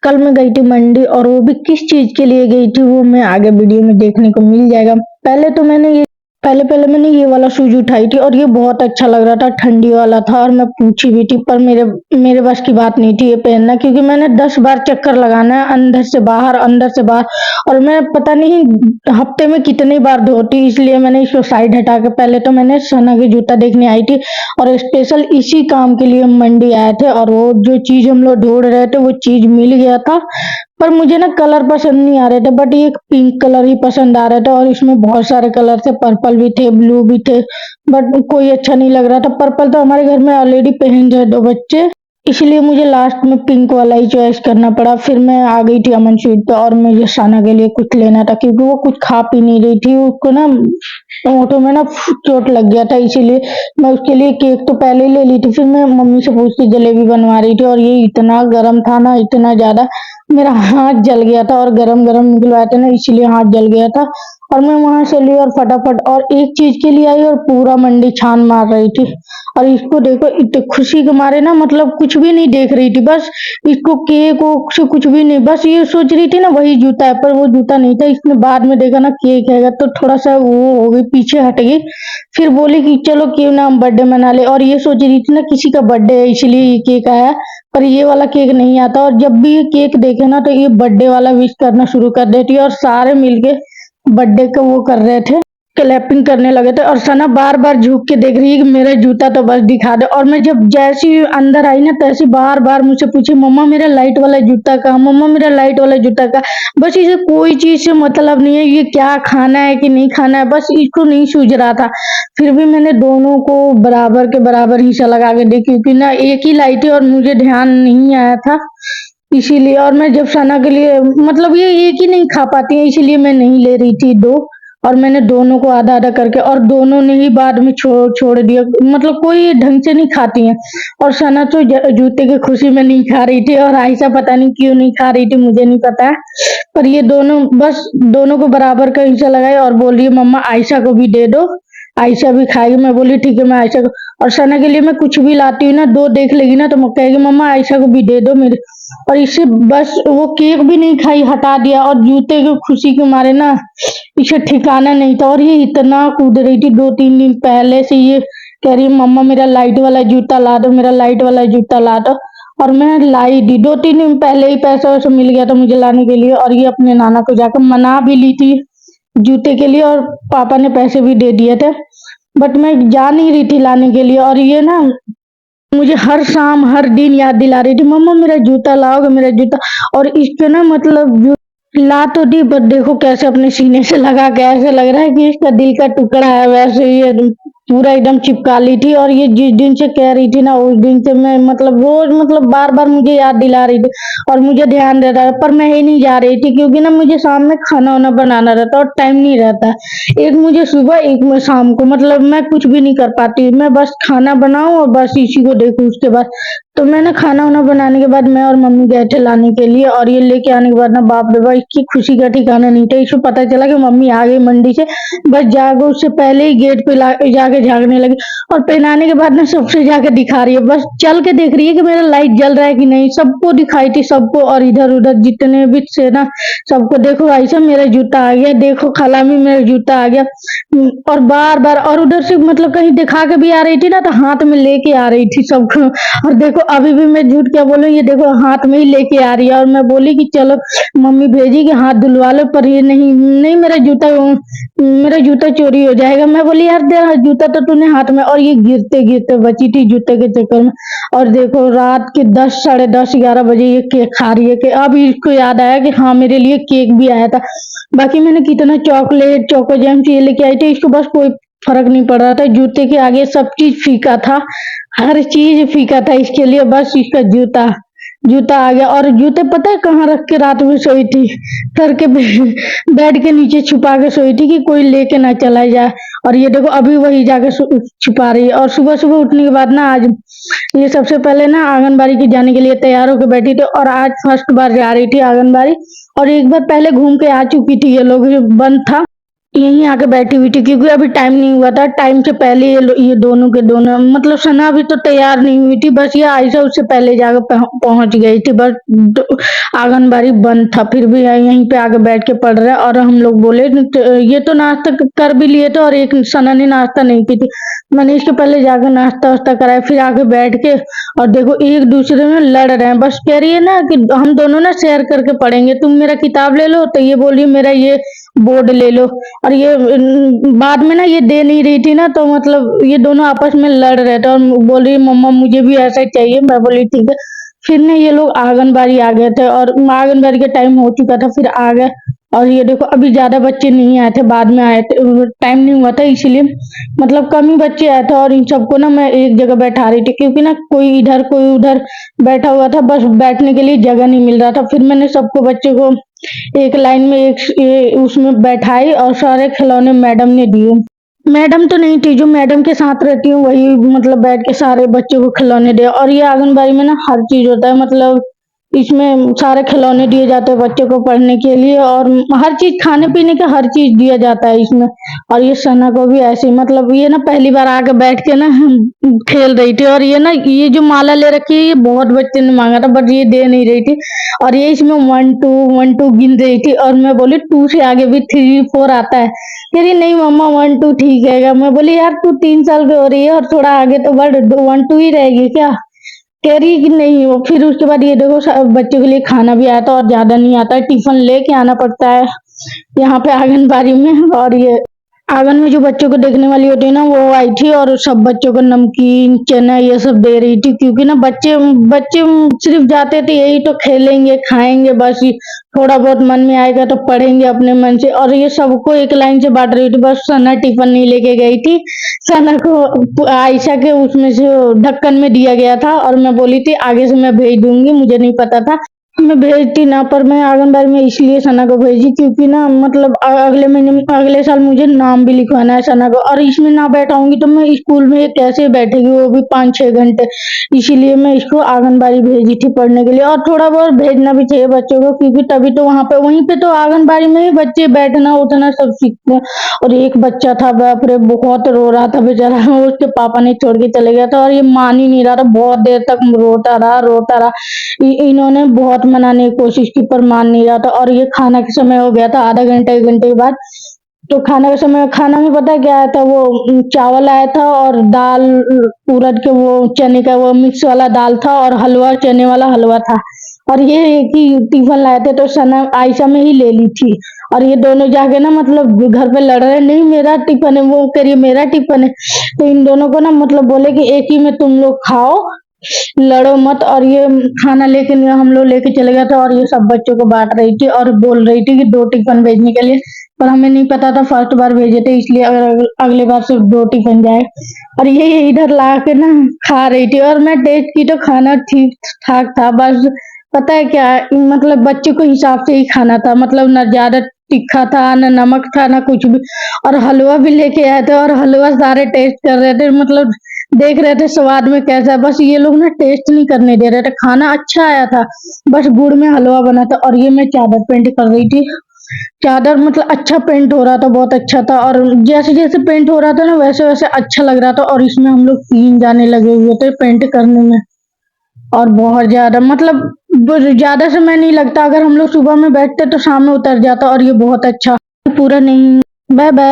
कल मैं गई थी मंडी और वो भी किस चीज के लिए गई थी वो मैं आगे वीडियो में देखने को मिल जाएगा। पहले मैंने ये वाला शूज उठाई थी और ये बहुत अच्छा लग रहा था, ठंडी वाला था और मैं पूछी भी थी, पर मेरे बस की बात नहीं थी ये पहनना, क्योंकि मैंने 10 बार चक्कर लगाना है अंदर से बाहर, और मैं पता नहीं हफ्ते में कितनी बार धोती, इसलिए मैंने इसको साइड हटा के पहले तो मैंने सना के जूता देखने आई थी और स्पेशल इसी काम के लिए हम मंडी आए थे, और वो जो चीज हम लोग ढूंढ रहे थे वो चीज मिल गया था। पर मुझे ना कलर पसंद नहीं आ रहे थे, बट ये पिंक कलर ही पसंद आ रहा था और इसमें बहुत सारे कलर थे, पर्पल भी थे, ब्लू भी थे, बट कोई अच्छा नहीं लग रहा था। पर्पल तो हमारे घर में ऑलरेडी पहन रहे 2 बच्चे, इसलिए मुझे लास्ट में पिंक वाला ही चॉइस करना पड़ा। फिर मैं आ गई थी अमन स्वीट पे और मुझे साना के लिए कुछ लेना था, क्योंकि वो कुछ खा पी नहीं रही थी, उसको ना होठों में ना चोट लग गया था, इसीलिए मैं उसके लिए केक तो पहले ही ले ली थी। फिर मैं मम्मी से पूछ के जलेबी बनवा रही थी और ये इतना गर्म था ना, इतना ज्यादा मेरा हाथ जल गया था, और गरम गरम निकलवाए थे ना, इसीलिए हाथ जल गया था। और मैं वहां से ली और फटाफट और एक चीज के लिए आई और पूरा मंडी छान मार रही थी। और इसको देखो, इतने खुशी के मारे ना, मतलब कुछ भी नहीं देख रही थी, बस इसको केक से कुछ भी नहीं, बस ये सोच रही थी ना वही जूता है, पर वो जूता नहीं था। इसने बाद में देखा ना केक है, तो थोड़ा सा वो हो गई, पीछे हट गई। फिर बोली कि चलो क्यों ना हम बर्थडे मना ले, और ये सोच रही थी ना किसी का बर्थडे है इसलिए ये केक आया, पर ये वाला केक नहीं आता। और जब भी ये केक देखे ना तो ये बर्थडे वाला विश करना शुरू कर देती है, और सारे मिलके बर्थडे का वो कर रहे थे, क्लैपिंग करने लगे थे। और सना बार बार झुक के देख रही है कि मेरा जूता तो बस दिखा दे। और मैं जब जैसी अंदर आई ना तैसी बार बार मुझसे पूछी, मम्मा मेरा लाइट वाला जूता कहाँ, मम्मा मेरा लाइट वाला जूता कहाँ। बस इसे कोई चीज से मतलब नहीं है, ये क्या खाना है कि नहीं खाना है, बस इसको नहीं सूझ रहा था। फिर भी मैंने दोनों को बराबर के बराबर हिस्सा लगा के दी, क्योंकि ना एक ही लाई थी और मुझे ध्यान नहीं आया था, इसीलिए। और मैं जब सना के लिए, मतलब ये एक ही नहीं खा पाती है, इसीलिए मैं नहीं ले रही थी दो, और मैंने दोनों को आधा आधा करके, और दोनों ने ही बाद में छोड़ छोड़ दिया, मतलब कोई ढंग से नहीं खाती है। और सना तो जूते की खुशी में नहीं खा रही थी, और आयशा पता नहीं क्यों नहीं खा रही थी, मुझे नहीं पता है। पर ये दोनों बस दोनों को बराबर का हिस्सा लगाए और बोल रही है मम्मा आयशा को भी दे दो, आयशा भी खाएगी। मैं बोली ठीक है, मैं आयशा को, और सना के लिए मैं कुछ भी लाती हूँ ना, दो देख लेगी ना तो मैं कहेगी मम्मा आयशा को भी दे दो मेरे। और इसे बस वो केक भी नहीं खाई, हटा दिया, और जूते की खुशी के मारे ना इसे ठिकाना नहीं था। और ये इतना कूद रही थी, 2-3 दिन पहले से ये कह रही है मम्मा मेरा लाइट वाला जूता ला दो, मेरा लाइट वाला जूता ला दो। और मैं लाई दी, 2-3 दिन पहले ही पैसा वैसा मिल गया था मुझे लाने के लिए, और ये अपने नाना को जाकर मना भी ली थी जूते के लिए, और पापा ने पैसे भी दे दिए थे, बट मैं जा नहीं रही थी लाने के लिए। और ये ना मुझे हर शाम हर दिन याद दिला रही थी, मम्मा मेरा जूता लाओगे, मेरा जूता। और इसके ना मतलब ला तो दी, बट देखो कैसे अपने सीने से लगा के, ऐसे लग रहा है कि इसका दिल का टुकड़ा है, वैसे ये पूरा एकदम चिपका ली थी। और ये जिस दिन से कह रही थी ना उस दिन से मैं मतलब रोज, मतलब बार बार मुझे याद दिला रही थी और मुझे ध्यान देता था, पर मैं ही नहीं जा रही थी, क्योंकि ना मुझे शाम में खाना वाना बनाना रहता और टाइम नहीं रहता, एक मुझे सुबह एक मैं शाम को, मतलब मैं कुछ भी नहीं कर पाती, मैं बस खाना बनाऊं और बस इसी को देखूं उसके बाद। तो मैंने खाना वाना बनाने के बाद मैं और मम्मी गए थे लाने के लिए, और ये लेके आने के बाद ना बाप रे बाप इसकी खुशी का ठिकाना नहीं था। इसको पता चला कि मम्मी आ गई मंडी से, बस जाके उससे पहले ही गेट पे जाके झाँकने लगी, और पहनाने के बाद ना सबसे जाके दिखा रही है, बस चल के देख रही है कि मेरा लाइट जल रहा है कि नहीं, सबको दिखाई थी, सबको, और इधर उधर जितने भी थे ना सबको, देखो ऐसा मेरा जूता आ गया, देखो खलामी मेरा जूता आ गया। और बार बार, और उधर से मतलब कहीं दिखा के भी आ रही थी ना तो हाथ में लेके आ रही थी सबको। और देखो अभी भी मैं झूठ क्या बोलूं, ये देखो हाथ में ही लेके आ रही है, और मैं बोली कि चलो मम्मी भेजी कि हाथ धुलवा लो, पर ये नहीं नहीं, मेरा जूता चोरी हो जाएगा। मैं बोली यार दे जूता तो तूने हाथ में, और ये गिरते गिरते बची थी जूते के चक्कर में। और देखो रात के 10, साढ़े 10, 11 बजे ये केक खा रही है, कि अब इसको याद आया कि हाँ मेरे लिए केक भी आया था। बाकी मैंने कितना चॉकलेट चोको जेम्स ये लेके आई थी, इसको बस कोई फर्क नहीं पड़ रहा था, जूते के आगे सब चीज फीका था, हर चीज फीका था इसके लिए, बस इसका जूता जूता आ गया। और जूते पता है कहाँ रख के रात में सोई थी, सर के बेड के नीचे छुपा के सोई थी कि कोई लेके ना चला जाए। और ये देखो अभी वही जाके छुपा रही है। और सुबह सुबह उठने के बाद ना आज ये सबसे पहले ना आंगनबाड़ी के जाने के लिए तैयार होकर बैठी थी, और आज फर्स्ट बार जा रही थी आंगनबाड़ी, और एक बार पहले घूम के आ चुकी थी, ये लोग बंद था यहीं आके बैठी हुई थी क्योंकि अभी टाइम नहीं हुआ था। टाइम से पहले ये दोनों के दोनों मतलब सना अभी तो तैयार नहीं हुई थी, बस ये आयशा उससे पहले जाकर पहुंच गई थी। बस आंगनबाड़ी बंद था, फिर भी यहीं पे आके बैठ के पढ़ रहे हैं। और हम लोग बोले ये तो नाश्ता कर भी लिए थे और एक सना ने नाश्ता नहीं की थी। मैंने इसके पहले जाकर नाश्ता वास्ता कराया, फिर आके बैठ के और देखो एक दूसरे में लड़ रहे हैं। बस कह रही है ना कि हम दोनों ना शेयर करके पढ़ेंगे, तुम मेरा किताब ले लो, तो ये बोल रही है मेरा ये बोर्ड ले लो। और ये बाद में ना ये दे नहीं रही थी ना, तो मतलब ये दोनों आपस में लड़ रहे थे और बोल रही मम्मा मुझे भी ऐसा ही चाहिए। मैं बोली ठीक है। फिर ना ये लोग आंगनबाड़ी आ गए थे और आंगनबाड़ी का टाइम हो चुका था, फिर आ गए। और ये देखो अभी ज्यादा बच्चे नहीं आए थे, बाद में आए थे, टाइम नहीं हुआ था इसलिए मतलब कम ही बच्चे आए थे। और इन सबको ना मैं एक जगह बैठा रही थी क्योंकि ना कोई इधर कोई उधर बैठा हुआ था, बस बैठने के लिए जगह नहीं मिल रहा था। फिर मैंने सबको बच्चे को एक लाइन में उसमें बैठाई और सारे खिलौने मैडम ने दिए। मैडम तो नहीं थी, जो मैडम के साथ रहती हूँ वही मतलब बैठ के सारे बच्चों को खिलौने दिए। और ये आंगनबाड़ी में ना हर चीज होता है, मतलब इसमें सारे खिलौने दिए जाते हैं बच्चों को पढ़ने के लिए और हर चीज खाने पीने का हर चीज दिया जाता है इसमें। और ये सना को भी ऐसे ही मतलब ये ना पहली बार आके बैठ के ना खेल रही थी। और ये ना ये जो माला ले रखी है ये बहुत बच्चे ने मांगा था, बट ये दे नहीं रही थी। और ये इसमें 1 2 1 2 गिन रही थी और मैं बोली 2 से आगे भी 3 4 आता है। कह रही नहीं मम्मा 1 2 ठीक है। मैं बोली यार तू 3 साल की हो रही है और थोड़ा आगे तो बढ़, 1 2 ही रहेगी क्या? कह रही कि नहीं। वो फिर उसके बाद ये देखो बच्चों के लिए खाना भी आया था और ज्यादा नहीं आता है, टिफिन लेके आना पड़ता है यहाँ पे आंगनबाड़ी में। और ये आंगन में जो बच्चों को देखने वाली होती है ना वो आई थी और सब बच्चों को नमकीन चना ये सब दे रही थी क्योंकि ना बच्चे बच्चे सिर्फ जाते थे यही तो खेलेंगे खाएंगे बस, ये थोड़ा बहुत मन में आएगा तो पढ़ेंगे अपने मन से। और ये सबको एक लाइन से बांट रही थी। बस सना टिफिन नहीं लेके गई थी, सना को आयशा के उसमें से ढक्कन में दिया गया था और मैं बोली थी आगे से मैं भेज दूंगी, मुझे नहीं पता था। मैं भेजती ना, पर मैं आंगनबाड़ी में इसलिए सना को भेजी क्योंकि ना मतलब अगले महीने अगले साल मुझे नाम भी लिखवाना है सना को। और इसमें ना बैठाऊंगी तो मैं स्कूल में ये कैसे बैठेगी, वो भी 5 6 घंटे। इसीलिए मैं इसको आंगनबाड़ी भेजी थी पढ़ने के लिए। और थोड़ा बहुत भेजना भी चाहिए बच्चों को क्योंकि तभी तो वहीं पे तो आंगनबाड़ी में ही बच्चे बैठना उठना सब सीखते हैं। और एक बच्चा था बाप रे बहुत रो रहा था बेचारा, उसके पापा ने छोड़ के चले गया था और ये मान ही नहीं रहा था, बहुत देर तक रोता रहा रोता रहा। इन्होंने बहुत मनाने की कोशिश की पर मान नहीं रहा था। और ये खाना के समय हो गया था आधा घंटा 1 घंटे के बाद। तो खाना का समय, खाना में पता है क्या आया था, वो चावल आया था और दाल उड़द के वो चने का वो मिक्स वाला दाल था और हलवा चने वाला हलवा था। और ये एक ही टिफिन लाए थे तो सना आयशा में ही ले ली थी। और ये दोनों जाके ना मतलब घर पे लड़ रहे, नहीं मेरा टिफिन है, वो करिए मेरा टिफिन है। तो इन दोनों को ना मतलब बोले कि एक ही में तुम लोग खाओ, लड़ो मत। और ये खाना लेके हम लोग लेके चले गए थे और ये सब बच्चों को बांट रही थी और बोल रही थी कि 2 टिफिन भेजने के लिए। पर हमें नहीं पता था, फर्स्ट बार भेजे थे इसलिए अगर अगले बार सिर्फ 2 टिफिन जाए। और ये इधर ला के ना खा रही थी और मैं टेस्ट की तो खाना ठीक ठाक था, बस पता है क्या मतलब बच्चे को हिसाब से ही खाना था, मतलब ना ज्यादा तीखा था ना नमक था ना कुछ भी। और हलवा भी लेके आए थे और हलवा सारे टेस्ट कर रहे थे, मतलब देख रहे थे स्वाद में कैसा है, बस ये लोग ना टेस्ट नहीं करने दे रहे थे। खाना अच्छा आया था, बस गुड़ में हलवा बना था। और ये मैं चादर पेंट कर रही थी, चादर मतलब अच्छा पेंट हो रहा था, बहुत अच्छा था। और जैसे जैसे पेंट हो रहा था ना वैसे वैसे अच्छा लग रहा था। और इसमें हम लोग 3 जाने लगे हुए थे पेंट करने में। और बहुत ज्यादा मतलब ज्यादा समय नहीं लगता, अगर हम लोग सुबह में बैठते तो शाम में उतर जाता। और ये बहुत अच्छा पूरा नहीं। Bye bye.